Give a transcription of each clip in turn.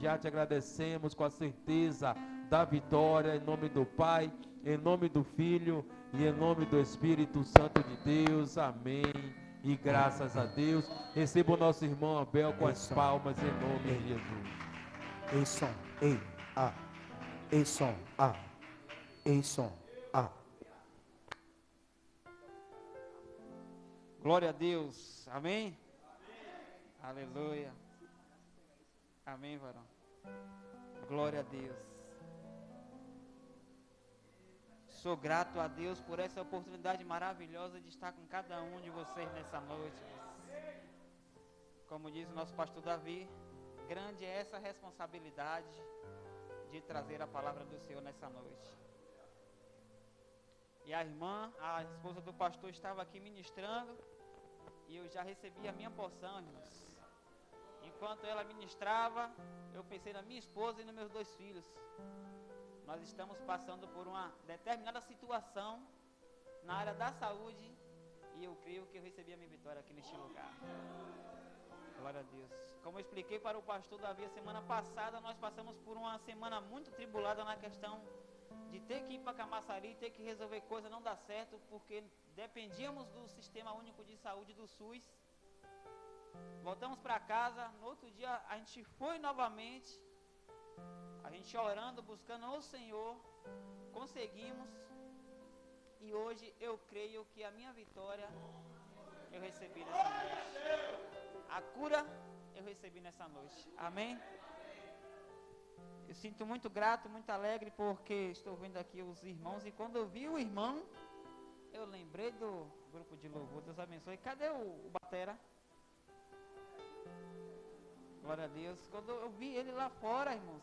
já te agradecemos com a certeza da vitória, em nome do Pai, em nome do Filho e em nome do Espírito Santo de Deus. Amém. E graças a Deus. Receba o nosso irmão Abel com as palmas em nome de Jesus. Ei, som, ei, ah, ei, som, ah, ei, som, ah. Glória a Deus. Amém? Aleluia. Amém, varão. Glória a Deus. Sou grato a Deus por essa oportunidade maravilhosa de estar com cada um de vocês nessa noite. Como diz o nosso pastor Davi, grande é essa responsabilidade de trazer a palavra do Senhor nessa noite. E a irmã, a esposa do pastor, estava aqui ministrando e eu já recebi a minha porção, irmãos. Enquanto ela ministrava, eu pensei na minha esposa e nos meus 2 filhos. Nós estamos passando por uma determinada situação na área da saúde e eu creio que eu recebi a minha vitória aqui neste lugar. Glória a Deus. Como eu expliquei para o pastor Davi a semana passada, nós passamos por uma semana muito tribulada na questão de ter que ir para Camaçari, ter que resolver coisa, não dá certo, porque dependíamos do Sistema Único de Saúde do SUS. Voltamos para casa, no outro dia a gente foi novamente, a gente orando, buscando o Senhor, conseguimos, e hoje eu creio que a minha vitória eu recebi nessa noite. A cura eu recebi nessa noite. Amém? Eu sinto muito grato, muito alegre, porque estou vendo aqui os irmãos, e quando eu vi o irmão, eu lembrei do grupo de louvor. Deus abençoe. Cadê o batera? Glória a Deus. Quando eu vi ele lá fora, irmãos,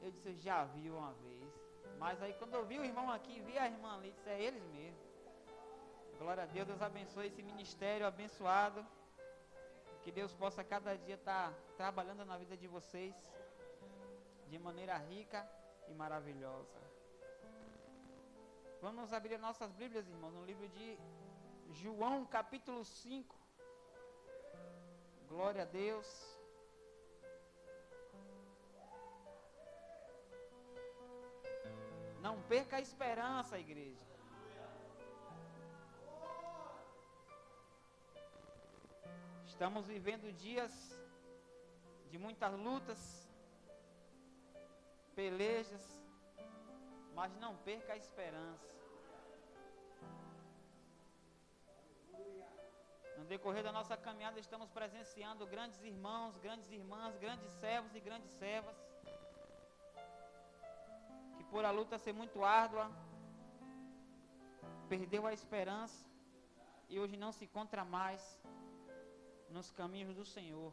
eu disse, eu já vi uma vez. Mas aí quando eu vi o irmão aqui, vi a irmã ali, disse, é eles mesmo. Glória a Deus. Deus abençoe esse ministério abençoado. Que Deus possa cada dia estar trabalhando na vida de vocês de maneira rica e maravilhosa. Vamos abrir nossas Bíblias, irmãos, no livro de João, capítulo 5. Glória a Deus. Não perca a esperança, igreja. Estamos vivendo dias de muitas lutas, pelejas, mas não perca a esperança. No decorrer da nossa caminhada estamos presenciando grandes irmãos, grandes irmãs, grandes servos e grandes servas, que por a luta ser muito árdua, perdeu a esperança e hoje não se encontra mais nos caminhos do Senhor.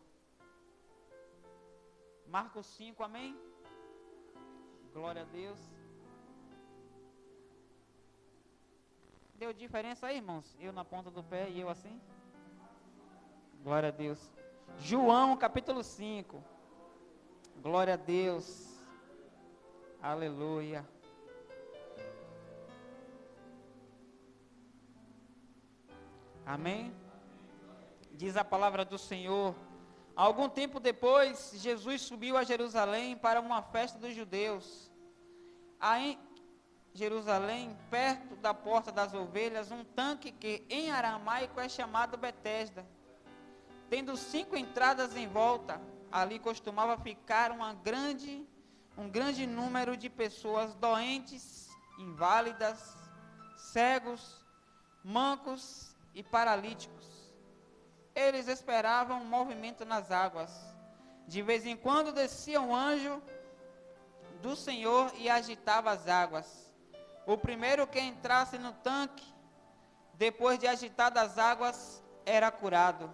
Marcos 5, amém? Glória a Deus. Deu diferença aí, irmãos? Eu na ponta do pé e eu assim? Glória a Deus. João, capítulo 5. Glória a Deus. Aleluia. Amém? Diz a palavra do Senhor. Algum tempo depois, Jesus subiu a Jerusalém para uma festa dos judeus. Há em Jerusalém, perto da porta das ovelhas, um tanque que em aramaico é chamado Betesda. Tendo 5 entradas em volta, ali costumava ficar um grande número de pessoas doentes, inválidas, cegos, mancos e paralíticos. Eles esperavam um movimento nas águas. De vez em quando descia um anjo do Senhor e agitava as águas. O primeiro que entrasse no tanque, depois de agitadas as águas, era curado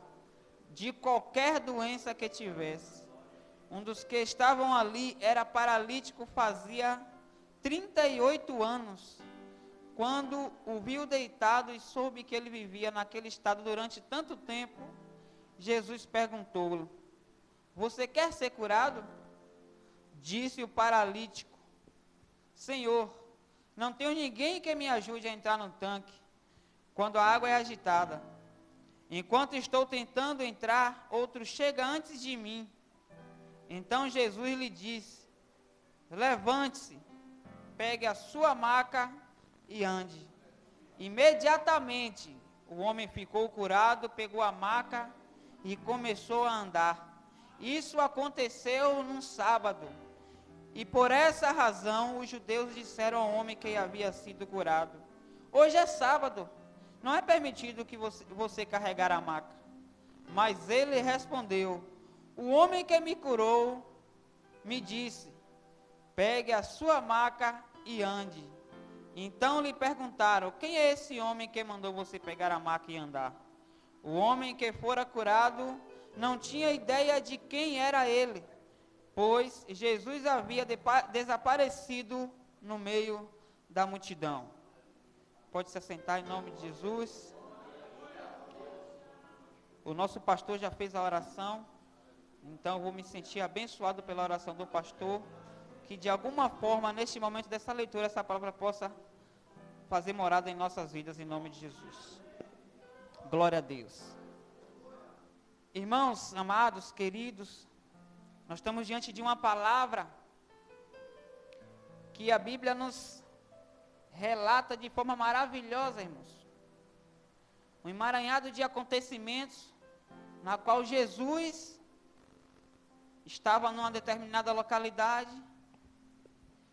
de qualquer doença que tivesse. Um dos que estavam ali era paralítico, fazia 38 anos. Quando o viu deitado e soube que ele vivia naquele estado durante tanto tempo, Jesus perguntou-lhe: você quer ser curado? Disse o paralítico: Senhor, não tenho ninguém que me ajude a entrar no tanque quando a água é agitada. Enquanto estou tentando entrar, outro chega antes de mim. Então Jesus lhe disse: levante-se, pegue a sua maca e ande. Imediatamente o homem ficou curado, pegou a maca e começou a andar. Isso aconteceu num sábado. E por essa razão os judeus disseram ao homem que havia sido curado: hoje é sábado, não é permitido que você carregar a maca. Mas ele respondeu: o homem que me curou me disse: pegue a sua maca e ande. Então lhe perguntaram: quem é esse homem que mandou você pegar a maca e andar? O homem que fora curado não tinha ideia de quem era ele, pois Jesus havia desaparecido no meio da multidão. Pode se assentar em nome de Jesus. O nosso pastor já fez a oração, então eu vou me sentir abençoado pela oração do pastor, que de alguma forma, neste momento dessa leitura, essa palavra possa fazer morada em nossas vidas, em nome de Jesus. Glória a Deus. Irmãos, amados, queridos, nós estamos diante de uma palavra que a Bíblia nos relata de forma maravilhosa, irmãos. Um emaranhado de acontecimentos, na qual Jesus estava numa determinada localidade,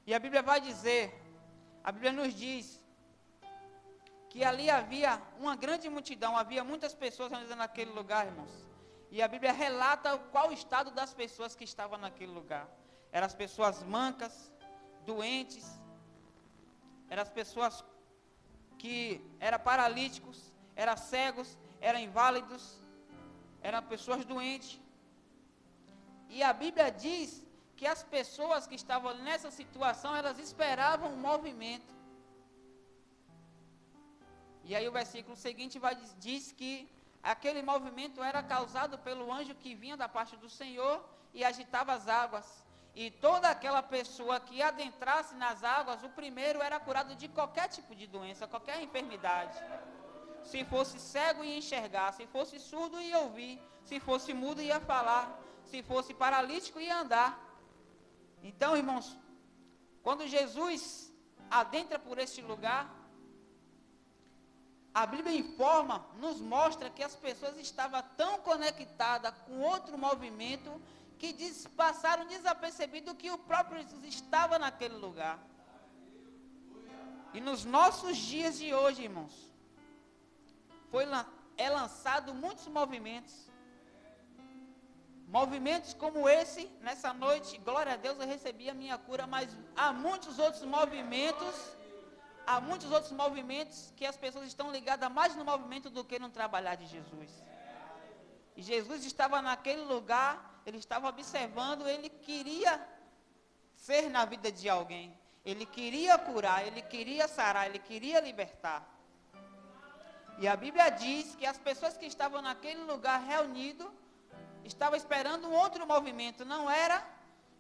e a Bíblia vai dizer, a Bíblia nos diz, que ali havia uma grande multidão, havia muitas pessoas reunidas naquele lugar, irmãos. E a Bíblia relata qual o estado das pessoas que estavam naquele lugar. Eram as pessoas mancas, doentes, eram as pessoas que eram paralíticos, eram cegos, eram inválidos, eram pessoas doentes. E a Bíblia diz que as pessoas que estavam nessa situação, elas esperavam um movimento. E aí o versículo seguinte diz que aquele movimento era causado pelo anjo que vinha da parte do Senhor e agitava as águas. E toda aquela pessoa que adentrasse nas águas, o primeiro era curado de qualquer tipo de doença, qualquer enfermidade. Se fosse cego, ia enxergar. Se fosse surdo, ia ouvir. Se fosse mudo, ia falar. Se fosse paralítico, ia andar. Então, irmãos, quando Jesus adentra por este lugar, a Bíblia informa, nos mostra que as pessoas estavam tão conectadas com outro movimento que passaram desapercebido que o próprio Jesus estava naquele lugar. E nos nossos dias de hoje, irmãos, é lançado muitos movimentos. Movimentos como esse, nessa noite, glória a Deus, eu recebi a minha cura, mas há muitos outros movimentos que as pessoas estão ligadas mais no movimento do que no trabalhar de Jesus. E Jesus estava naquele lugar, ele estava observando, ele queria ser na vida de alguém, ele queria curar, ele queria sarar, ele queria libertar. E a Bíblia diz que as pessoas que estavam naquele lugar reunido, estavam esperando um outro movimento, não era?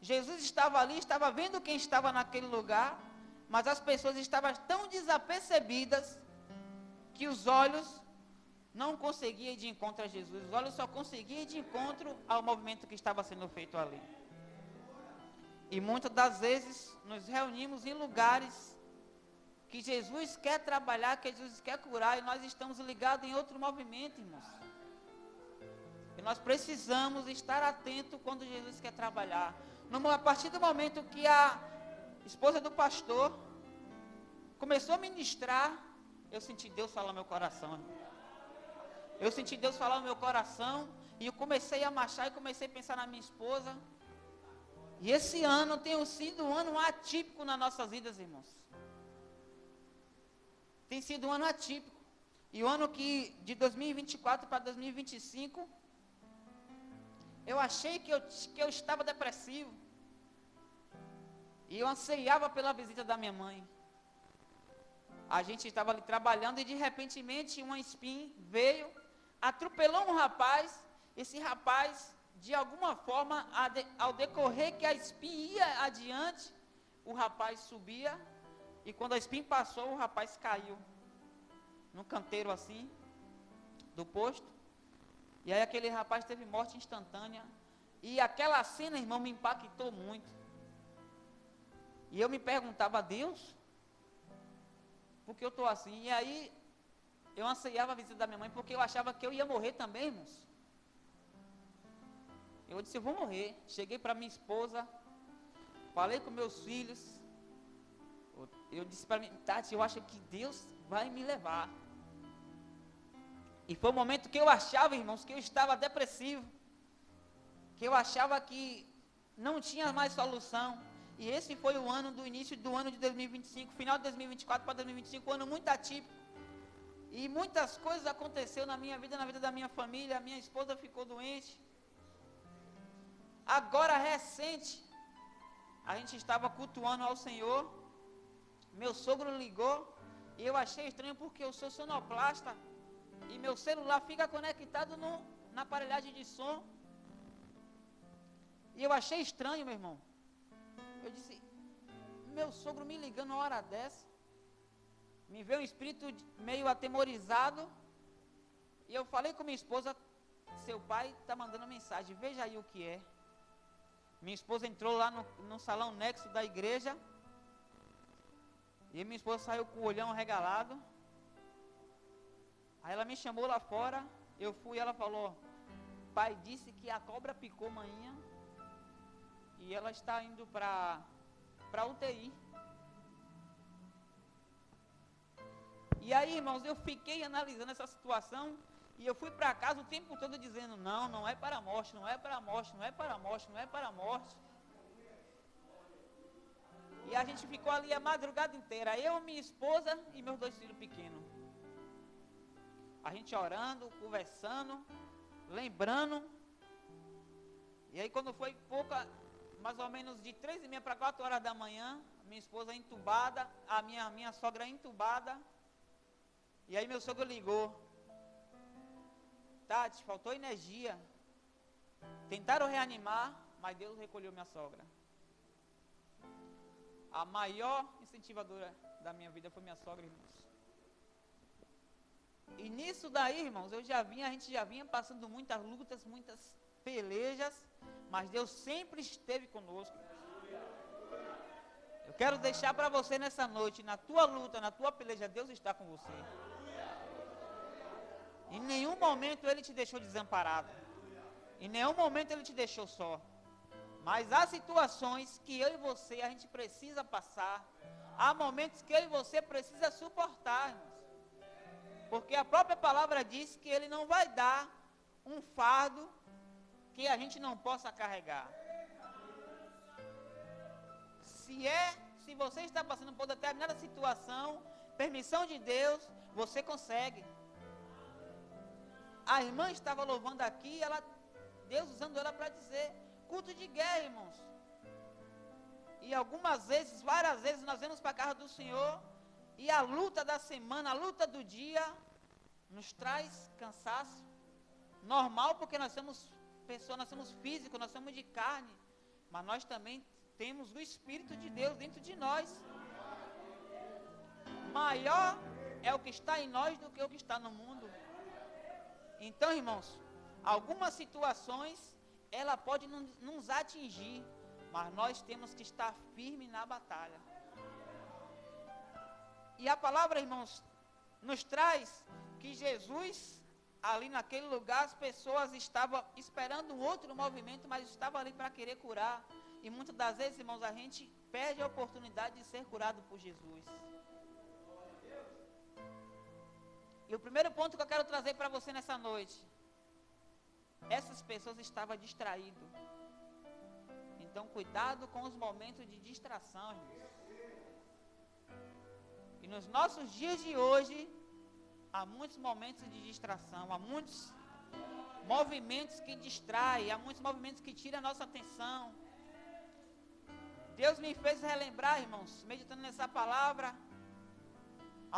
Jesus estava ali, estava vendo quem estava naquele lugar, mas as pessoas estavam tão desapercebidas que os olhos não conseguiam ir de encontro a Jesus, os olhos só conseguiam ir de encontro ao movimento que estava sendo feito ali. E muitas das vezes nos reunimos em lugares que Jesus quer trabalhar, que Jesus quer curar, e nós estamos ligados em outro movimento, irmãos. E nós precisamos estar atentos quando Jesus quer trabalhar. A partir do momento que a esposa do pastor começou a ministrar, eu senti Deus falar no meu coração. Eu senti Deus falar no meu coração, e eu comecei a marchar e comecei a pensar na minha esposa. E esse ano tem sido um ano atípico nas nossas vidas, irmãos. Tem sido um ano atípico. E o ano de 2024 para 2025, eu achei que eu estava depressivo. E eu anseiava pela visita da minha mãe. A gente estava ali trabalhando e de repentemente uma espinha veio, atropelou um rapaz. Esse rapaz, de alguma forma, ao decorrer que a espinha ia adiante, o rapaz subia, e quando a espinha passou, o rapaz caiu num canteiro assim, do posto. E aí aquele rapaz teve morte instantânea. E aquela cena, irmão, me impactou muito. E eu me perguntava, Deus, por que eu estou assim? E aí, eu anseiava a visita da minha mãe, porque eu achava que eu ia morrer também, irmãos. Eu disse, eu vou morrer. Cheguei para minha esposa, falei com meus filhos. Eu disse para mim, Tati, eu acho que Deus vai me levar. E foi o momento que eu achava, irmãos, que eu estava depressivo. Que eu achava que não tinha mais solução. E esse foi o ano do início do ano de 2025, final de 2024 para 2025, um ano muito atípico. E muitas coisas aconteceram na minha vida, na vida da minha família. A minha esposa ficou doente. Agora, recente, a gente estava cultuando ao Senhor. Meu sogro ligou. E eu achei estranho porque eu sou sonoplasta. E meu celular fica conectado na aparelhagem de som. E eu achei estranho, meu irmão. Eu disse, meu sogro me ligando uma hora dessa. Me veio um espírito meio atemorizado. E eu falei com minha esposa, seu pai está mandando mensagem, veja aí o que é. Minha esposa entrou lá no salão nexo da igreja. E minha esposa saiu com o olhão regalado. Aí ela me chamou lá fora. Eu fui e ela falou, pai disse que a cobra picou manhã. E ela está indo para UTI. E aí, irmãos, eu fiquei analisando essa situação. E eu fui para casa o tempo todo dizendo, não é para a morte, não é para a morte, não é para a morte, não é para a morte. E a gente ficou ali a madrugada inteira. Eu, minha esposa e meus 2 filhos pequenos. A gente orando, conversando, lembrando. E aí quando foi mais ou menos de 3h30 para 4 horas da manhã, minha esposa entubada, a minha sogra entubada. E aí meu sogro ligou. Tati, faltou energia. Tentaram reanimar, mas Deus recolheu minha sogra. A maior incentivadora da minha vida foi minha sogra, irmãos. E nisso daí, irmãos, a gente já vinha passando muitas lutas, muitas pelejas, mas Deus sempre esteve conosco. Eu quero deixar para você nessa noite, na tua luta, na tua peleja, Deus está com você. Em nenhum momento Ele te deixou desamparado. Em nenhum momento Ele te deixou só. Mas há situações que eu e você, a gente precisa passar. Há momentos que eu e você precisa suportar, irmãos. Porque a própria palavra diz que Ele não vai dar um fardo que a gente não possa carregar. Se você está passando por determinada situação, permissão de Deus, você consegue. A irmã estava louvando aqui, Deus usando ela para dizer, culto de guerra, irmãos. E várias vezes nós vamos para a casa do Senhor, e a luta da semana, a luta do dia, nos traz cansaço. Normal, porque nós somos pessoas, nós somos físicos, nós somos de carne, mas nós também temos o Espírito de Deus dentro de nós. Maior é o que está em nós do que o que está no mundo. Então, irmãos, algumas situações, ela pode nos atingir, mas nós temos que estar firmes na batalha. E a palavra, irmãos, nos traz que Jesus, ali naquele lugar, as pessoas estavam esperando um outro movimento, mas estavam ali para querer curar. E muitas das vezes, irmãos, a gente perde a oportunidade de ser curado por Jesus. E o primeiro ponto que eu quero trazer para você nessa noite, essas pessoas estavam distraídas. Então, cuidado com os momentos de distração, irmãos. E nos nossos dias de hoje, há muitos momentos de distração, há muitos movimentos que distraem, há muitos movimentos que tiram a nossa atenção. Deus me fez relembrar, irmãos, meditando nessa palavra,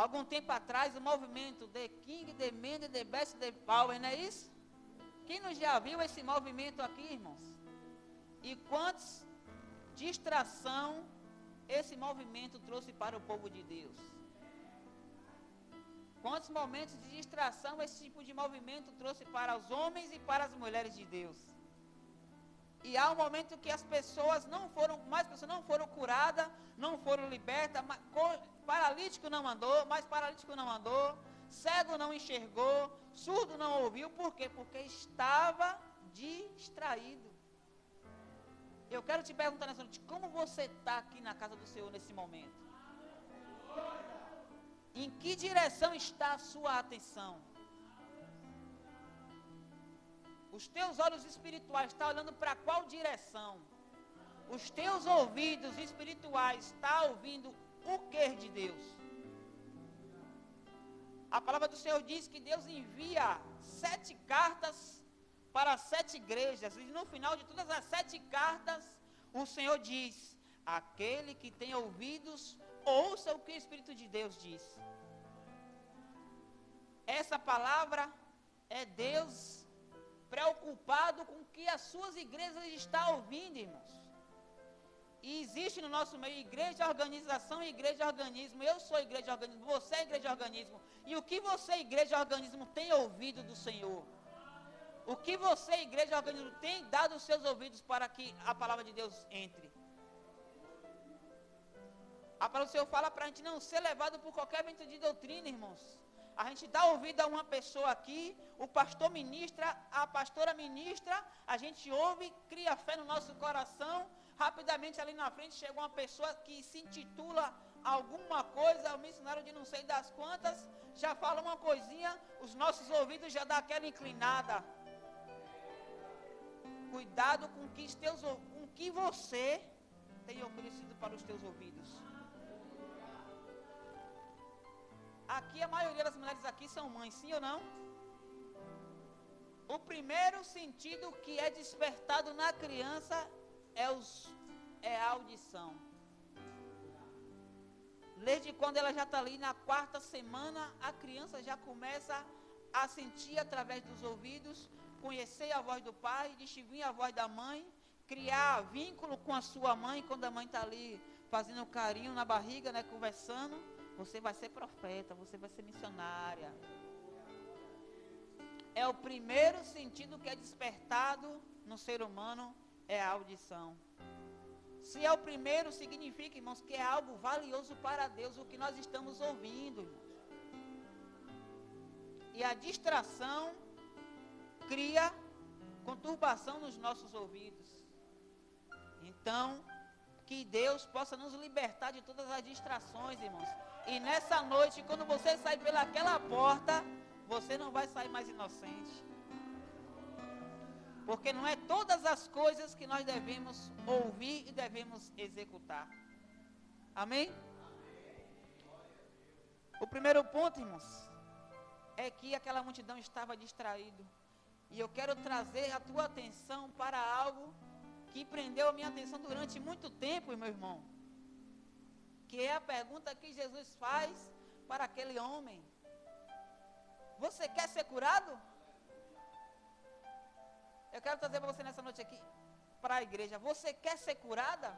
algum tempo atrás, o movimento The King, The Man, The Best, The Power, não é isso? Quem não já viu esse movimento aqui, irmãos? E quantas distração esse movimento trouxe para o povo de Deus? Quantos momentos de distração esse tipo de movimento trouxe para os homens e para as mulheres de Deus? E há um momento que as pessoas não foram curadas, não foram libertas, paralítico não andou, mais paralítico não andou, cego não enxergou, surdo não ouviu. Por quê? Porque estava distraído. Eu quero te perguntar nessa noite, como você está aqui na casa do Senhor nesse momento? Em que direção está a sua atenção? Os teus olhos espirituais estão olhando para qual direção? Os teus ouvidos espirituais estão ouvindo o que de Deus? A palavra do Senhor diz que Deus envia 7 cartas para 7 igrejas. E no final de todas as 7 cartas, o Senhor diz: aquele que tem ouvidos, ouça o que o Espírito de Deus diz. Essa palavra é Deus preocupado com o que as suas igrejas estão ouvindo, irmãos. E existe no nosso meio igreja, organização e igreja, organismo. Eu sou igreja, organismo, você é igreja, organismo. E o que você, igreja, organismo, tem ouvido do Senhor? O que você, igreja, organismo, tem dado os seus ouvidos para que a palavra de Deus entre? A palavra do Senhor fala para a gente não ser levado por qualquer vento de doutrina, irmãos. A gente dá ouvido a uma pessoa aqui, o pastor ministra, a pastora ministra, a gente ouve, cria fé no nosso coração. Rapidamente ali na frente chega uma pessoa que se intitula alguma coisa, o missionário de não sei das quantas, já fala uma coisinha, os nossos ouvidos já dá aquela inclinada. Cuidado com o que você tem oferecido para os teus ouvidos. Aqui a maioria das mulheres aqui são mães, sim ou não? O primeiro sentido que é despertado na criança é a audição. Desde quando ela já está ali na 4ª semana, a criança já começa a sentir através dos ouvidos, conhecer a voz do pai, distinguir a voz da mãe, criar vínculo com a sua mãe. Quando a mãe está ali fazendo carinho na barriga, né, conversando, você vai ser profeta, você vai ser missionária. É o primeiro sentido que é despertado no ser humano, é a audição. Se é o primeiro, significa, irmãos, que é algo valioso para Deus, o que nós estamos ouvindo, irmãos. E a distração cria conturbação nos nossos ouvidos. Então, que Deus possa nos libertar de todas as distrações, irmãos. E nessa noite, quando você sair pelaquela porta, você não vai sair mais inocente. Porque não é todas as coisas que nós devemos ouvir e devemos executar. Amém? O primeiro ponto, irmãos, é que aquela multidão estava distraída. E eu quero trazer a tua atenção para algo que prendeu a minha atenção durante muito tempo, meu irmão. Que é a pergunta que Jesus faz para aquele homem: você quer ser curado? Eu quero trazer para você nessa noite aqui, para a igreja: você quer ser curada?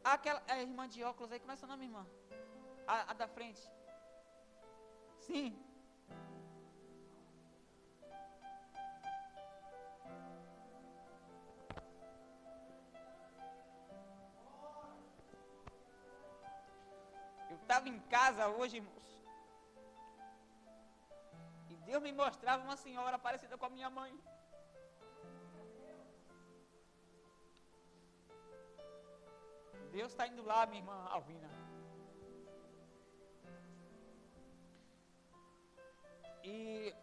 Aquela a irmã de óculos aí, como é seu nome, irmã? A da frente. Sim. Eu estava em casa hoje, irmãos, e Deus me mostrava uma senhora parecida com a minha mãe. Deus está indo lá, minha irmã Alvina. E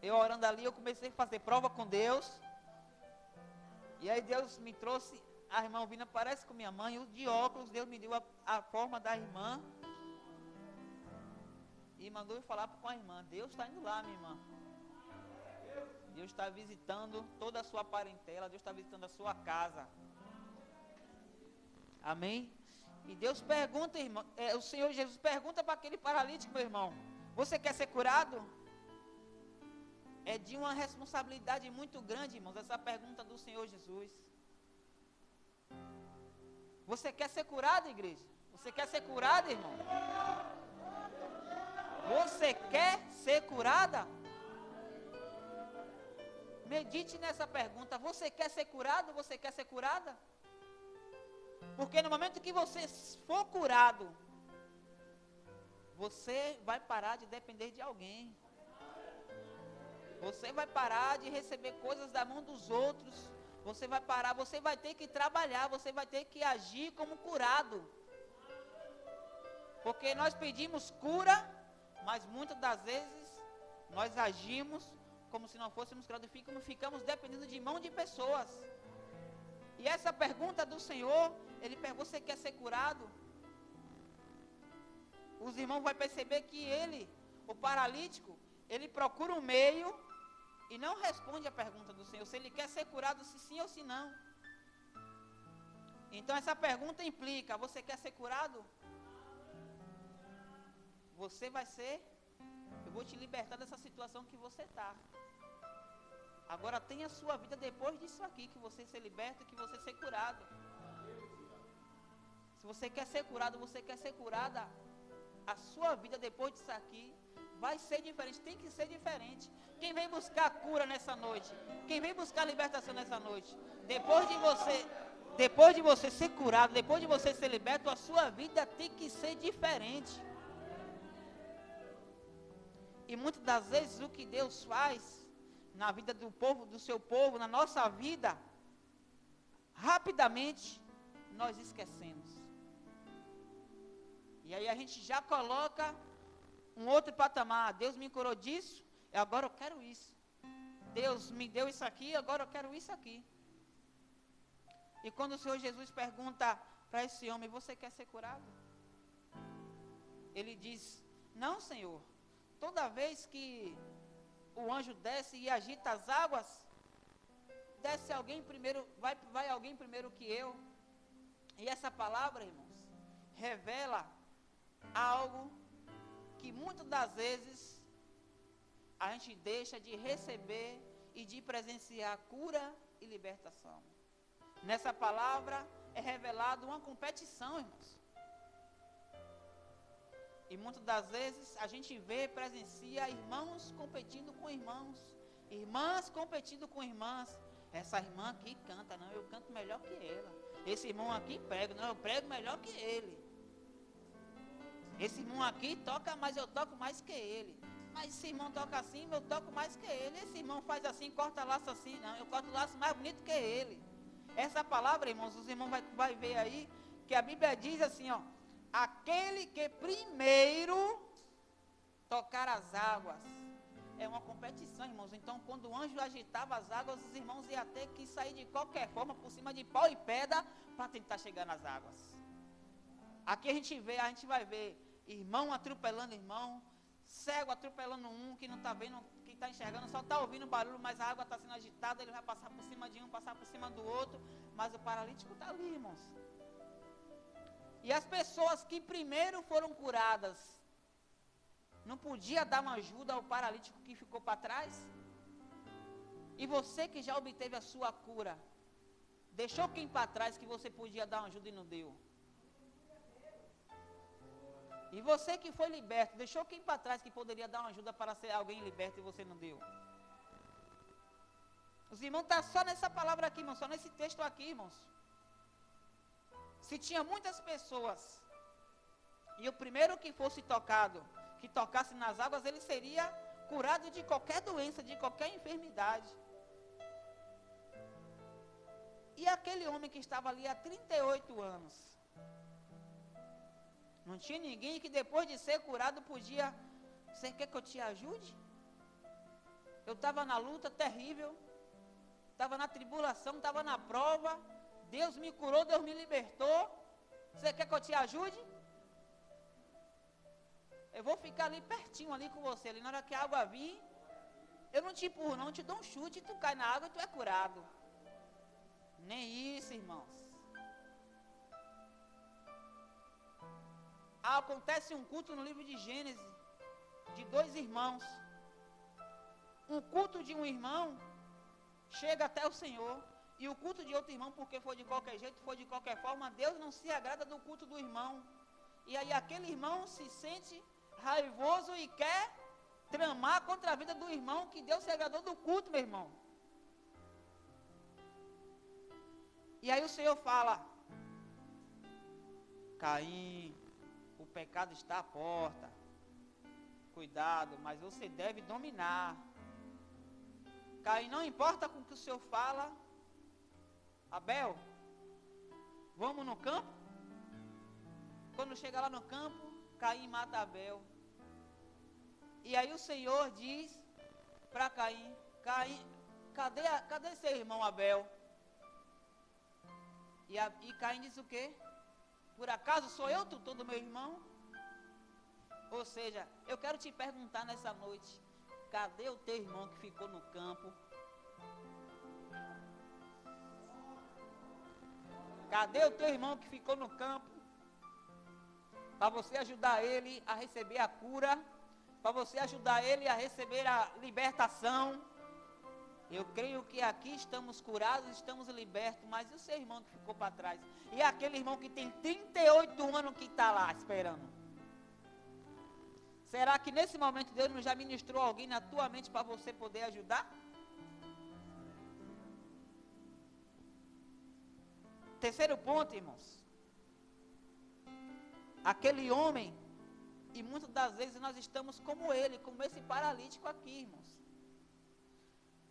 eu orando ali, eu comecei a fazer prova com Deus. E aí Deus me trouxe, a irmã Alvina parece com minha mãe, o de óculos, Deus me deu a forma da irmã. E mandou eu falar com a irmã: Deus está indo lá, minha irmã. Deus está visitando toda a sua parentela, Deus está visitando a sua casa. Amém? E Deus pergunta, irmão, o Senhor Jesus pergunta para aquele paralítico: meu irmão, você quer ser curado? É de uma responsabilidade muito grande, irmãos, essa pergunta do Senhor Jesus. Você quer ser curado, igreja? Você quer ser curado, irmão? Você quer ser curada? Medite nessa pergunta. Você quer ser curado? Você quer ser curada? Porque no momento que você for curado, você vai parar de depender de alguém. Você vai parar de receber coisas da mão dos outros. Você vai parar, você vai ter que trabalhar, você vai ter que agir como curado. Porque nós pedimos cura, mas muitas das vezes nós agimos como se não fôssemos curados, ficamos dependendo de mão de pessoas. E essa pergunta do Senhor, Ele pergunta, você quer ser curado? Os irmãos vão perceber que ele, o paralítico, ele procura um meio e não responde a pergunta do Senhor, se ele quer ser curado, se sim ou se não. Então essa pergunta implica, você quer ser curado? Você vai ser, eu vou te libertar dessa situação que você está. Agora tenha a sua vida depois disso aqui, que você ser liberto, que você ser curado. Se você quer ser curado, você quer ser curada, a sua vida depois disso aqui vai ser diferente, tem que ser diferente. Quem vem buscar cura nessa noite? Quem vem buscar libertação nessa noite? Depois de você ser curado, depois de você ser liberto, a sua vida tem que ser diferente. E muitas das vezes o que Deus faz na vida do povo, do seu povo, na nossa vida, rapidamente nós esquecemos. E aí a gente já coloca um outro patamar. Deus me curou disso, e agora eu quero isso. Deus me deu isso aqui, agora eu quero isso aqui. E quando o Senhor Jesus pergunta para esse homem, você quer ser curado? Ele diz, não, Senhor. Toda vez que o anjo desce e agita as águas, desce alguém primeiro, vai alguém primeiro que eu. E essa palavra, irmãos, revela algo que muitas das vezes a gente deixa de receber e de presenciar cura e libertação. Nessa palavra é revelado uma competição, irmãos. E muitas das vezes a gente vê, presencia irmãos competindo com irmãos, irmãs competindo com irmãs. Essa irmã aqui canta, não, eu canto melhor que ela. Esse irmão aqui prega, não, eu prego melhor que ele. Esse irmão aqui toca, mas eu toco mais que ele. Mas esse irmão toca assim, eu toco mais que ele. Esse irmão faz assim, corta laço assim, não, eu corto laço mais bonito que ele. Essa palavra, irmãos, os irmãos vai ver aí, que a Bíblia diz assim, ó, aquele que primeiro tocar as águas. É uma competição, irmãos. Então, quando o anjo agitava as águas, os irmãos iam ter que sair de qualquer forma, por cima de pau e pedra, para tentar chegar nas águas. Aqui a gente vai ver irmão atropelando irmão, cego atropelando um que não está vendo, que está enxergando, só está ouvindo barulho, mas a água está sendo agitada, ele vai passar por cima de um, passar por cima do outro, mas o paralítico está ali, irmãos. E as pessoas que primeiro foram curadas, não podia dar uma ajuda ao paralítico que ficou para trás? E você que já obteve a sua cura, deixou quem para trás que você podia dar uma ajuda e não deu? E você que foi liberto, deixou quem para trás que poderia dar uma ajuda para ser alguém liberto e você não deu? Os irmãos estão só nessa palavra aqui, irmãos, só nesse texto aqui, irmãos. Se tinha muitas pessoas, e o primeiro que fosse tocado, que tocasse nas águas, ele seria curado de qualquer doença, de qualquer enfermidade. E aquele homem que estava ali há 38 anos, não tinha ninguém que depois de ser curado podia, você quer que eu te ajude? Eu estava na luta terrível, estava na tribulação, estava na prova, Deus me curou, Deus me libertou, você quer que eu te ajude? Eu vou ficar ali pertinho ali com você, ali na hora que a água vir, eu não te empurro não, eu te dou um chute, tu cai na água e tu é curado. Nem isso, irmãos. Acontece um culto no livro de Gênesis, de 2 irmãos. Um culto de um irmão chega até o Senhor, e o culto de outro irmão, porque foi de qualquer jeito, foi de qualquer forma, Deus não se agrada do culto do irmão. E aí aquele irmão se sente raivoso e quer tramar contra a vida do irmão, que Deus se agradou do culto, meu irmão. E aí o Senhor fala: Caim, o pecado está à porta. Cuidado, mas você deve dominar. Caim, não importa com o que o Senhor fala. Abel, vamos no campo? Quando chega lá no campo, Caim mata Abel. E aí o Senhor diz para Caim: Caim, cadê seu irmão Abel? E Caim diz o quê? Por acaso sou eu tutor do meu irmão? Ou seja, eu quero te perguntar nessa noite: cadê o teu irmão que ficou no campo? Cadê o teu irmão que ficou no campo? Para você ajudar ele a receber a cura, para você ajudar ele a receber a libertação. Eu creio que aqui estamos curados, estamos libertos, mas e o seu irmão que ficou para trás? E aquele irmão que tem 38 anos que está lá esperando? Será que nesse momento Deus não já ministrou alguém na tua mente para você poder ajudar? Terceiro ponto, irmãos. Aquele homem, e muitas das vezes nós estamos como ele, como esse paralítico aqui, irmãos.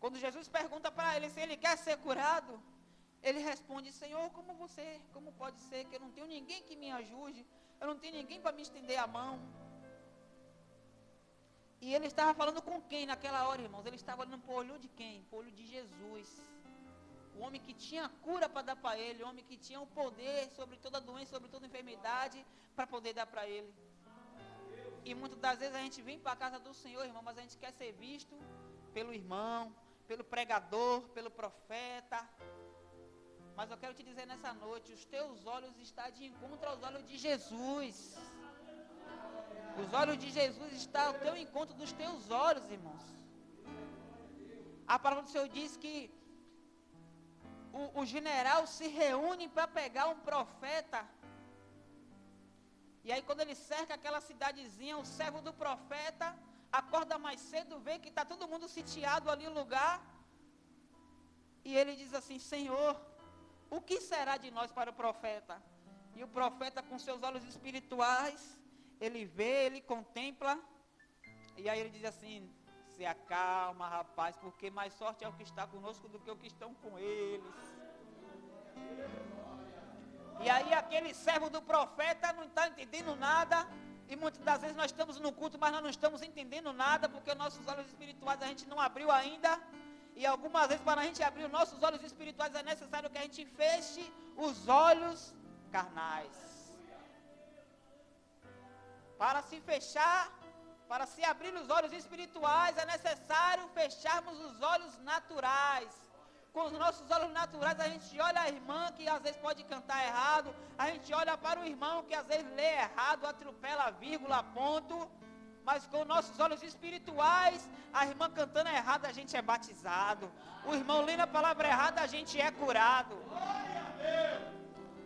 Quando Jesus pergunta para ele se ele quer ser curado, ele responde: Senhor, como pode ser que eu não tenho ninguém que me ajude, eu não tenho ninguém para me estender a mão? E ele estava falando com quem naquela hora, irmãos? Ele estava olhando para o olho de quem? Para o olho de Jesus. O homem que tinha cura para dar para ele, o homem que tinha o poder sobre toda doença, sobre toda enfermidade, para poder dar para ele. E muitas das vezes a gente vem para a casa do Senhor, irmão, mas a gente quer ser visto pelo irmão, pelo pregador, pelo profeta. Mas eu quero te dizer nessa noite: os teus olhos estão de encontro aos olhos de Jesus. Os olhos de Jesus estão ao teu encontro dos teus olhos, irmãos. A palavra do Senhor diz que o general se reúne para pegar um profeta. E aí quando ele cerca aquela cidadezinha, o servo do profeta acorda mais cedo, vê que está todo mundo sitiado ali no lugar. E ele diz assim: Senhor, o que será de nós para o profeta? E o profeta, com seus olhos espirituais, ele vê, ele contempla. E aí ele diz assim: se acalma, rapaz, porque mais sorte é o que está conosco do que o que estão com eles. E aí aquele servo do profeta não está entendendo nada. E muitas das vezes nós estamos no culto, mas nós não estamos entendendo nada, porque nossos olhos espirituais a gente não abriu ainda. E algumas vezes, para a gente abrir os nossos olhos espirituais, é necessário que a gente feche os olhos carnais. Para se fechar, para se abrir os olhos espirituais, é necessário fecharmos os olhos naturais. Com os nossos olhos naturais, a gente olha a irmã que às vezes pode cantar errado, a gente olha para o irmão que às vezes lê errado, atropela vírgula, ponto. Mas com nossos olhos espirituais, a irmã cantando errado, a gente é batizado. O irmão lendo a palavra errada, a gente é curado.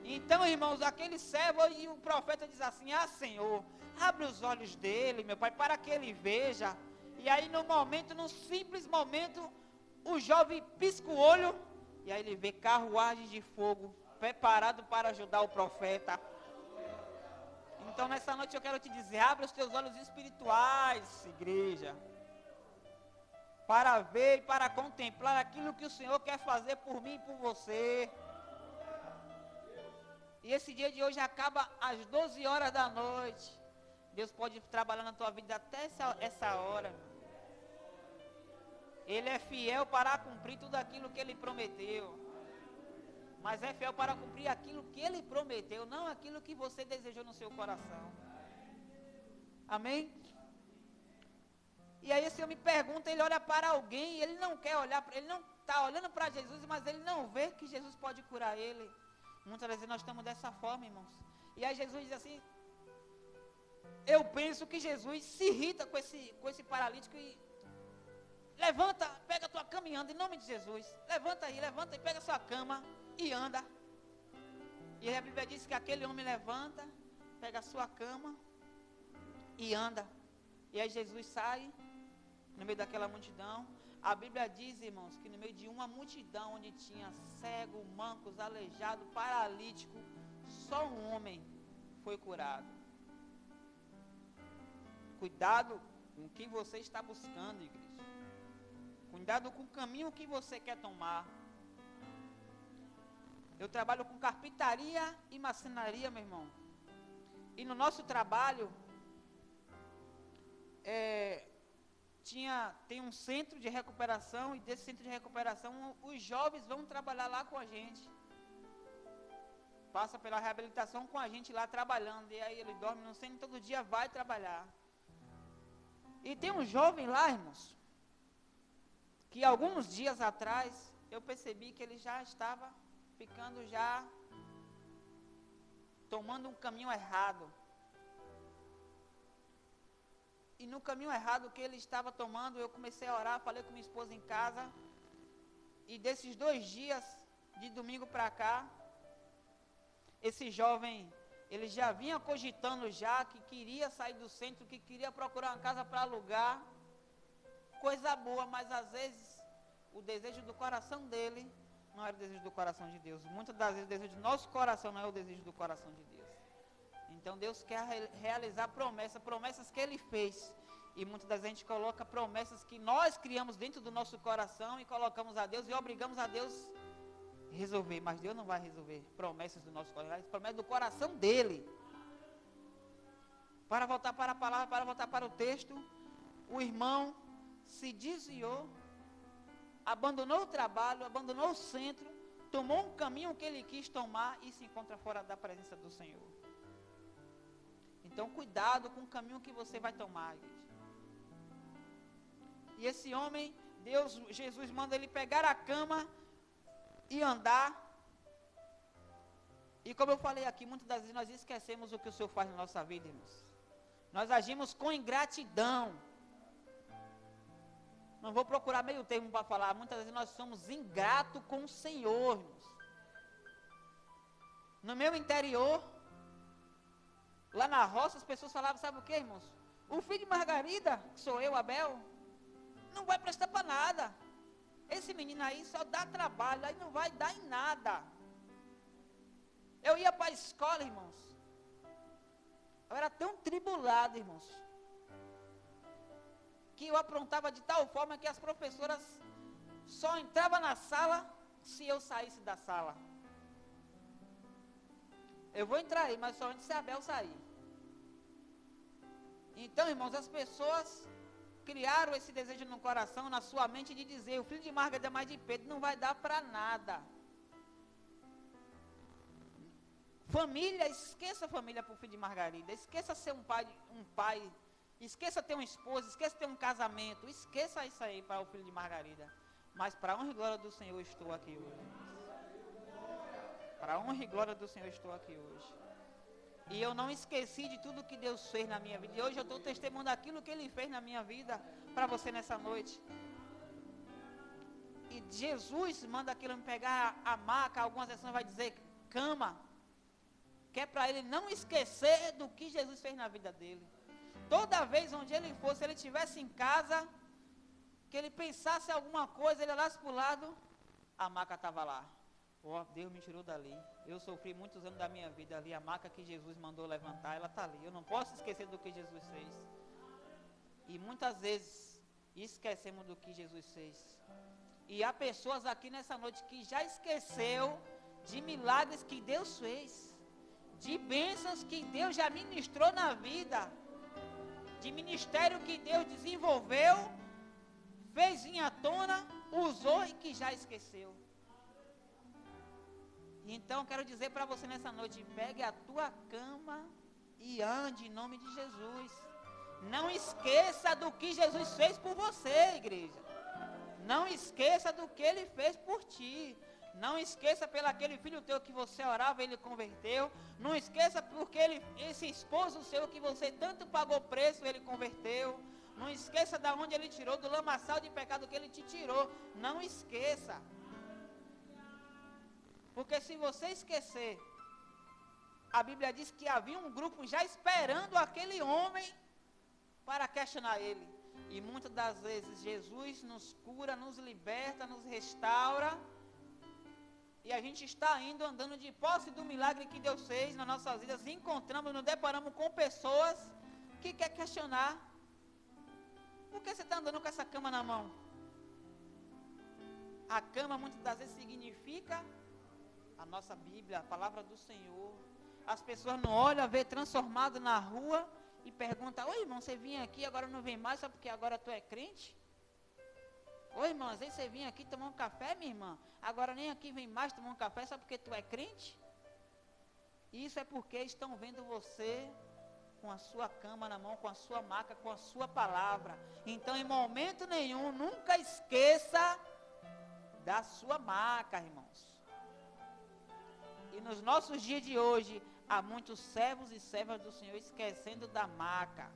Então, irmãos, aquele servo e o profeta diz assim: ah, Senhor, abre os olhos dele, meu Pai, para que ele veja. E aí no momento, num simples momento, o jovem pisca o olho, e aí ele vê carruagem de fogo, preparado para ajudar o profeta. Então nessa noite eu quero te dizer: abre os teus olhos espirituais, igreja, para ver e para contemplar aquilo que o Senhor quer fazer por mim e por você. E esse dia de hoje acaba às 12 horas da noite. Deus pode trabalhar na tua vida até essa hora. Ele é fiel para cumprir tudo aquilo que Ele prometeu. Mas é fiel para cumprir aquilo que Ele prometeu, não aquilo que você desejou no seu coração. Amém? E aí esse homem pergunta, ele olha para alguém, ele não quer olhar, ele não está olhando para Jesus, mas ele não vê que Jesus pode curar ele. Muitas vezes nós estamos dessa forma, irmãos. E aí Jesus diz assim: eu penso que Jesus se irrita com esse paralítico e levanta, pega a tua cama e anda, em nome de Jesus. Levanta e pega a sua cama e anda. E aí a Bíblia diz que aquele homem levanta, pega a sua cama e anda. E aí Jesus sai no meio daquela multidão. A Bíblia diz, irmãos, que no meio de uma multidão onde tinha cego, mancos, aleijado, paralítico, só um homem foi curado. Cuidado com o que você está buscando, igreja. Cuidado com o caminho que você quer tomar. Eu trabalho com carpintaria e marcenaria, meu irmão. E no nosso trabalho, tem um centro de recuperação, e desse centro de recuperação, os jovens vão trabalhar lá com a gente. Passa pela reabilitação com a gente lá trabalhando, e aí ele dorme no centro e todo dia vai trabalhar. E tem um jovem lá, irmãos, que alguns dias atrás, eu percebi que ele já estava ficando tomando um caminho errado. E no caminho errado que ele estava tomando, eu comecei a orar, falei com minha esposa em casa. E desses 2 dias, de domingo para cá, esse jovem, ele já vinha cogitando que queria sair do centro, que queria procurar uma casa para alugar. Coisa boa, mas às vezes o desejo do coração dele não era o desejo do coração de Deus. Muitas das vezes o desejo do nosso coração não é o desejo do coração de Deus. Então Deus quer realizar promessas que Ele fez. E muitas das vezes a gente coloca promessas que nós criamos dentro do nosso coração e colocamos a Deus e obrigamos a Deus a resolver. Mas Deus não vai resolver promessas do nosso coração, promessas do coração dEle. Para voltar para a palavra, para voltar para o texto, o irmão se desviou, abandonou o trabalho, abandonou o centro, tomou um caminho que ele quis tomar e se encontra fora da presença do Senhor. Então, cuidado com o caminho que você vai tomar, igreja. E esse homem, Jesus manda ele pegar a cama e andar. E como eu falei aqui, muitas das vezes nós esquecemos o que o Senhor faz na nossa vida, irmãos. Nós agimos com ingratidão. Não vou procurar meio termo para falar. Muitas vezes nós somos ingratos com o Senhor, irmãos. No meu interior, lá na roça, as pessoas falavam, sabe o que, irmãos? O filho de Margarida, que sou eu, Abel, não vai prestar para nada. Esse menino aí só dá trabalho, aí não vai dar em nada. Eu ia para a escola, irmãos. Eu era tão tribulado, irmãos, que eu aprontava de tal forma que as professoras só entravam na sala se eu saísse da sala. Eu vou entrar aí, mas somente se Abel sair. Então, irmãos, as pessoas criaram esse desejo no coração, na sua mente, de dizer, o filho de Margarida mais de Pedro não vai dar para nada. Família, esqueça a família para o filho de Margarida, esqueça ser um pai, esqueça ter uma esposa, esqueça ter um casamento, esqueça isso aí para o filho de Margarida. Mas para a honra e glória do Senhor, eu estou aqui hoje. Para a honra e glória do Senhor, eu estou aqui hoje. E eu não esqueci de tudo que Deus fez na minha vida. E hoje eu estou testemunhando aquilo que Ele fez na minha vida para você nessa noite. E Jesus manda aquilo me pegar a maca, algumas versões vai dizer cama, que é para ele não esquecer do que Jesus fez na vida dele. Toda vez onde ele fosse, se ele estivesse em casa, que ele pensasse em alguma coisa, ele olhasse para o lado, a maca estava lá. Oh, Deus me tirou dali. Eu sofri muitos anos da minha vida ali. A maca que Jesus mandou levantar, ela está ali. Eu não posso esquecer do que Jesus fez. E muitas vezes esquecemos do que Jesus fez. E há pessoas aqui nessa noite que já esqueceu de milagres que Deus fez, de bênçãos que Deus já ministrou na vida, de ministério que Deus desenvolveu, fez vir à tona, usou e que já esqueceu. Então quero dizer para você nessa noite, pegue a tua cama e ande em nome de Jesus. Não esqueça do que Jesus fez por você, igreja. Não esqueça do que Ele fez por ti. Não esqueça pelo aquele filho teu que você orava, ele converteu. Não esqueça porque esse esposo seu que você tanto pagou preço, ele converteu. Não esqueça de onde ele tirou, do lamaçal de pecado que ele te tirou. Não esqueça. Porque se você esquecer, a Bíblia diz que havia um grupo já esperando aquele homem para questionar ele. E muitas das vezes Jesus nos cura, nos liberta, nos restaura. E a gente está indo, andando de posse do milagre que Deus fez nas nossas vidas. Encontramos, nos deparamos com pessoas que querem questionar. Por que você está andando com essa cama na mão? A cama muitas das vezes significa a nossa Bíblia, a palavra do Senhor. As pessoas não olham, vê transformado na rua e perguntam: oi irmão, você vinha aqui, agora não vem mais, só porque agora tu é crente? Oi irmão, às vezes você vinha aqui tomar um café, minha irmã, agora nem aqui vem mais tomar um café, só porque tu é crente? Isso é porque estão vendo você com a sua cama na mão, com a sua maca, com a sua palavra. Então, em momento nenhum, nunca esqueça da sua maca, irmãos. E nos nossos dias de hoje, há muitos servos e servas do Senhor esquecendo da maca.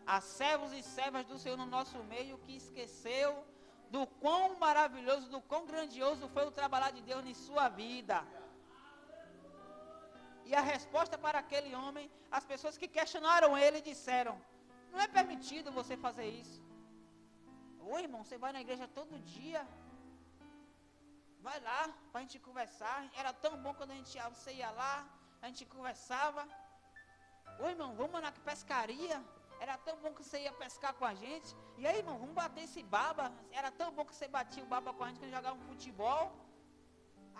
Há servos e servas do Senhor no nosso meio que esqueceu do quão maravilhoso, do quão grandioso foi o trabalhar de Deus em sua vida. E a resposta para aquele homem, as pessoas que questionaram ele disseram: não é permitido você fazer isso. Ô irmão, você vai na igreja todo dia. Vai lá para a gente conversar. Era tão bom quando você ia lá, a gente conversava. Ô irmão, vamos na pescaria. Era tão bom que você ia pescar com a gente. E aí irmão, vamos bater esse baba. Era tão bom que você batia o baba com a gente quando jogava um futebol.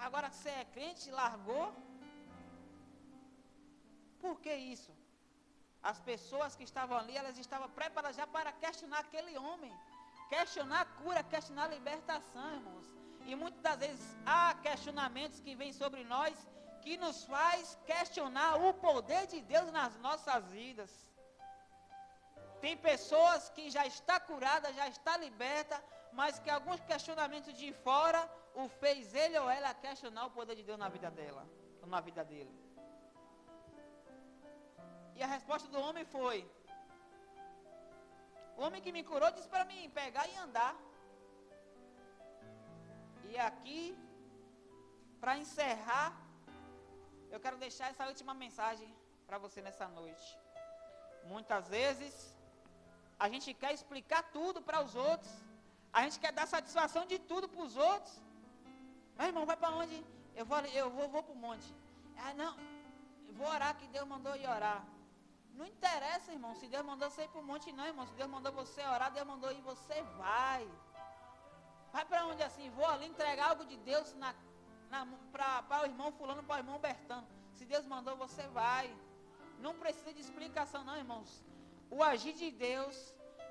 Agora que você é crente, largou. Por que isso? As pessoas que estavam ali, elas estavam preparadas já para questionar aquele homem. Questionar a cura, questionar a libertação, irmãos. E muitas das vezes há questionamentos que vêm sobre nós que nos faz questionar o poder de Deus nas nossas vidas. Tem pessoas que já está curada, já está liberta, mas que alguns questionamentos de fora o fez ele ou ela questionar o poder de Deus na vida dela, ou na vida dele. E a resposta do homem foi: o homem que me curou disse para mim pegar e andar. E aqui, para encerrar, eu quero deixar essa última mensagem para você nessa noite. Muitas vezes, a gente quer explicar tudo para os outros. A gente quer dar satisfação de tudo para os outros. Mas irmão, vai para onde? Eu vou para o monte. Ah, não, eu vou orar que Deus mandou ir orar. Não interessa, irmão, se Deus mandou você ir para o monte não, irmão. Se Deus mandou você orar, Deus mandou ir, você vai. Vai para onde assim? Vou ali entregar algo de Deus para o irmão fulano, para o irmão Bertano. Se Deus mandou, você vai. Não precisa de explicação não, irmãos. O agir de Deus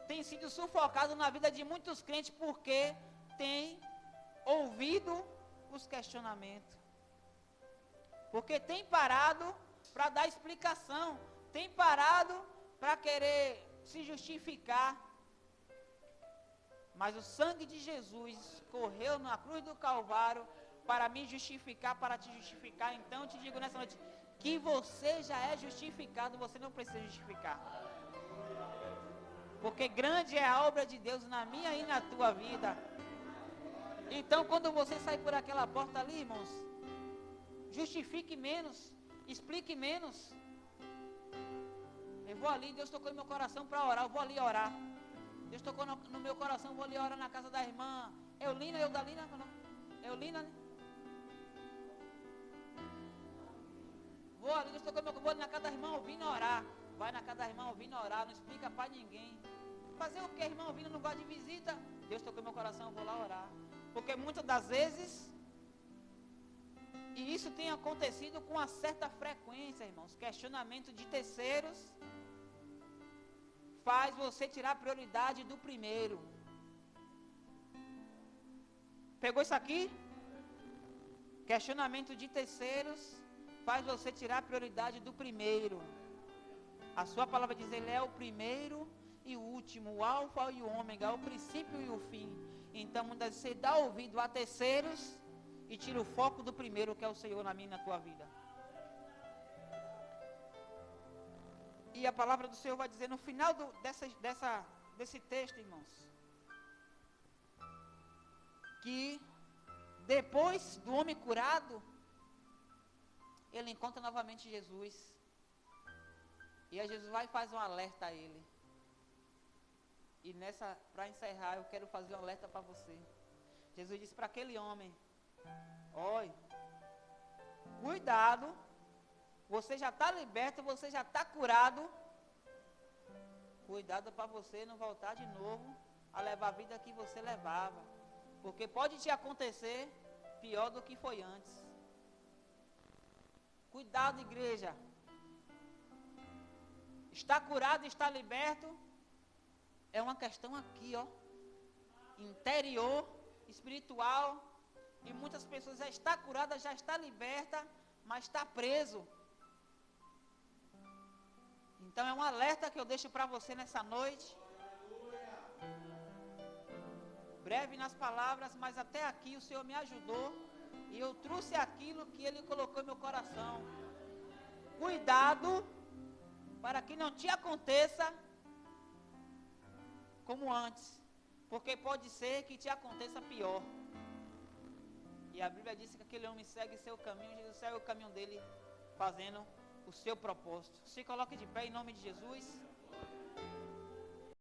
tem sido sufocado na vida de muitos crentes porque tem ouvido os questionamentos. Porque tem parado para dar explicação. Tem parado para querer se justificar. Mas o sangue de Jesus correu na cruz do Calvário para me justificar, para te justificar. Então eu te digo nessa noite que você já é justificado, você não precisa justificar. Porque grande é a obra de Deus na minha e na tua vida. Então quando você sair por aquela porta ali, irmãos, justifique menos, explique menos. Eu vou ali, Deus tocou no meu coração para orar, eu vou ali orar. Deus tocou no meu coração, vou ali orar na casa da irmã Eudalina, Eulina, né? Vou ali, Deus tocou no meu coração, vou ali na casa da irmã ouvindo orar. Vai na casa da irmã ouvindo orar, não explica para ninguém. Fazer o que, irmã ouvindo, não gosta de visita? Deus tocou no meu coração, vou lá orar. Porque muitas das vezes, e isso tem acontecido com uma certa frequência, irmãos, questionamento de terceiros faz você tirar a prioridade do primeiro. Pegou isso aqui? Questionamento de terceiros faz você tirar a prioridade do primeiro. A sua palavra diz: ele é o primeiro e o último, o alfa e o ômega, o princípio e o fim. Então muitas vezes você dá ouvido a terceiros e tira o foco do primeiro, que é o Senhor na minha e na tua vida. E a palavra do Senhor vai dizer no final desse texto, irmãos, que depois do homem curado, ele encontra novamente Jesus. E aí Jesus vai e faz um alerta a ele. E para encerrar, eu quero fazer um alerta para você. Jesus disse para aquele homem: olha, cuidado, você já está liberto, você já está curado. Cuidado para você não voltar de novo a levar a vida que você levava. Porque pode te acontecer pior do que foi antes. Cuidado, igreja. Está curado, está liberto. É uma questão aqui, ó. Interior, espiritual. E muitas pessoas já está curada, já está liberta, mas está preso. Então é um alerta que eu deixo para você nessa noite. Breve nas palavras, mas até aqui o Senhor me ajudou. E eu trouxe aquilo que Ele colocou no meu coração. Cuidado para que não te aconteça como antes. Porque pode ser que te aconteça pior. E a Bíblia diz que aquele homem segue seu caminho, Jesus segue o caminho dele, fazendo o seu propósito. Se coloque de pé em nome de Jesus.